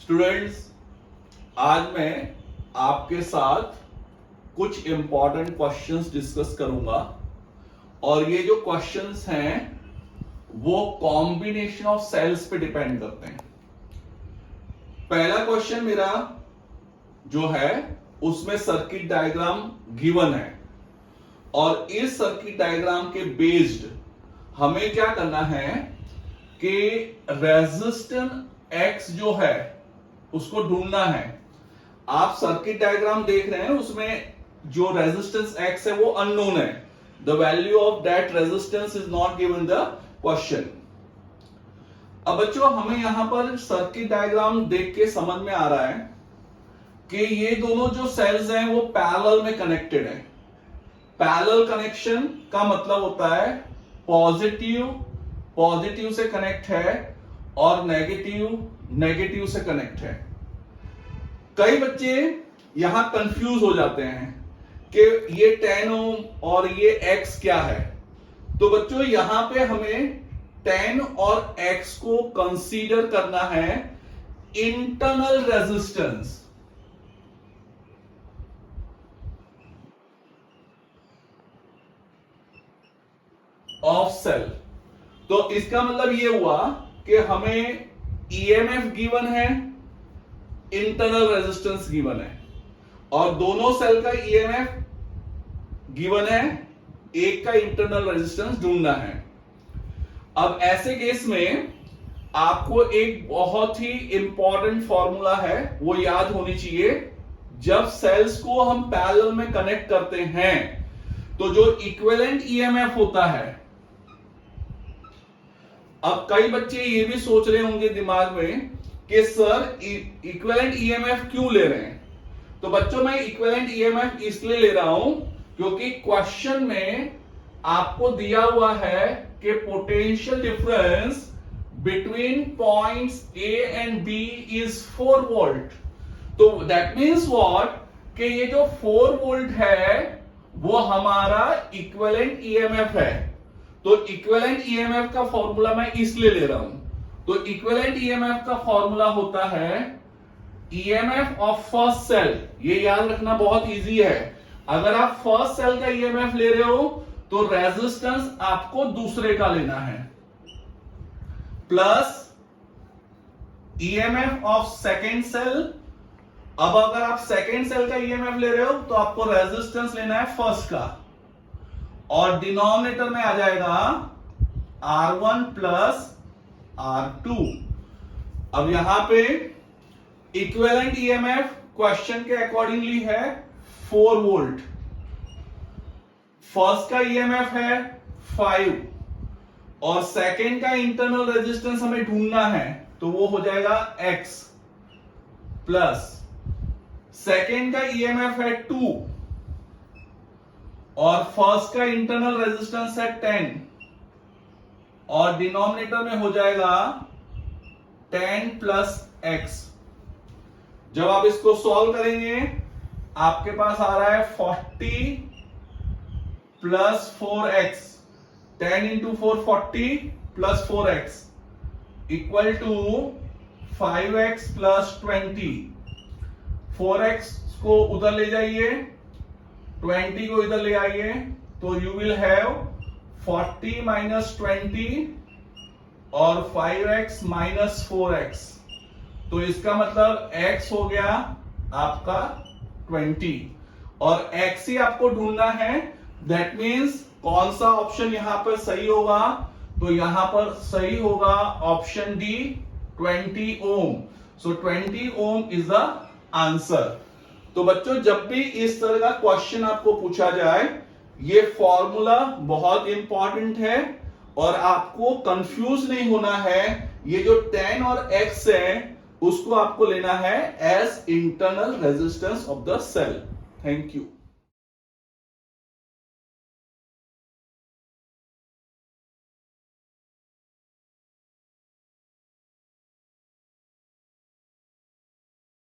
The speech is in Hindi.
स्टूडेंट्स, आज मैं आपके साथ कुछ इंपॉर्टेंट क्वेश्चंस डिस्कस करूंगा और ये जो क्वेश्चंस हैं वो कॉम्बिनेशन ऑफ सेल्स पे डिपेंड करते हैं। पहला क्वेश्चन मेरा जो है उसमें सर्किट डायग्राम गिवन है और इस सर्किट डायग्राम के बेस्ड हमें क्या करना है कि रेजिस्टेंस एक्स जो है उसको ढूंढना है। आप सर्किट डायग्राम देख रहे हैं, उसमें जो रेजिस्टेंस एक्स है वो अननोन है। The value of that resistance is not given the question. अब बच्चों, हमें यहां पर सर्किट डायग्राम देख के समझ में आ रहा है कि ये दोनों जो सेल्स हैं वो पैरेलल में कनेक्टेड है। पैरेलल कनेक्शन का मतलब होता है पॉजिटिव से कनेक्ट है और नेगेटिव से कनेक्ट है। कई बच्चे यहां कंफ्यूज हो जाते हैं कि ये 10 ओम और ये x क्या है। तो बच्चों, यहां पे हमें 10 और x को कंसीडर करना है इंटरनल रेजिस्टेंस ऑफ सेल। तो इसका मतलब ये हुआ कि हमें ईएमएफ गिवन है, इंटरनल रेजिस्टेंस गिवन है और दोनों सेल का ईएमएफ गिवन है, एक का इंटरनल रेजिस्टेंस ढूंढना है। अब ऐसे केस में आपको एक बहुत ही इंपॉर्टेंट फॉर्मूला है वो याद होनी चाहिए। जब सेल्स को हम पैरेलल में कनेक्ट करते हैं तो जो इक्विवेलेंट ईएमएफ होता है, अब कई बच्चे ये भी सोच रहे होंगे दिमाग में कि सर इक्विवेलेंट ईएमएफ क्यों ले रहे हैं। तो बच्चों, मैं इक्विवेलेंट ईएमएफ इसलिए ले रहा हूं क्योंकि क्वेश्चन में आपको दिया हुआ है कि potential difference between points A and B is 4 volt. तो दैट मींस व्हाट कि ये जो 4 वोल्ट है वो हमारा इक्विवेलेंट ईएमएफ है। तो इक्विवेलेंट ईएमएफ का फॉर्मूला मैं इसलिए ले रहा हूं। तो इक्विवेलेंट ईएमएफ का फॉर्मूला होता है ईएमएफ ऑफ फर्स्ट सेल। ये याद रखना बहुत इजी है। अगर आप फर्स्ट सेल का ईएमएफ ले रहे हो तो रेजिस्टेंस आपको दूसरे का लेना है, plus EMF of second cell. अब अगर आप सेकेंड सेल का ईएमएफ ले रहे हो तो आपको रेजिस्टेंस लेना है फर्स्ट का और डिनोमिनेटर में आ जाएगा R1 प्लस R2। अब यहां पे इक्विवेलेंट ईएमएफ क्वेश्चन के अकॉर्डिंगली है 4 वोल्ट। फर्स्ट का ईएमएफ है 5 और सेकेंड का इंटरनल रेजिस्टेंस हमें ढूंढना है तो वो हो जाएगा X प्लस सेकेंड का ईएमएफ है 2 और फर्स्ट का इंटरनल रेजिस्टेंस है 10 और डिनोमिनेटर में हो जाएगा 10 प्लस x। जब आप इसको सॉल्व करेंगे आपके पास आ रहा है 40 plus 4x। 10 into 4 40 plus 4x equal to 5x plus 20। 4x को उधर ले जाइए, 20 को इधर ले आइए तो यू विल हैव 40 माइनस 20 और 5x माइनस 4x। तो इसका मतलब x हो गया आपका 20 और x ही आपको ढूंढना है। दैट मीन्स कौन सा ऑप्शन यहां पर सही होगा, तो यहां पर सही होगा option D 20 ohm. So 20 ohm is the answer. तो बच्चों, जब भी इस तरह का क्वेश्चन आपको पूछा जाए, ये फॉर्मूला बहुत इंपॉर्टेंट है और आपको कंफ्यूज नहीं होना है। ये जो 10 और x है उसको आपको लेना है as internal resistance of the cell. Thank you.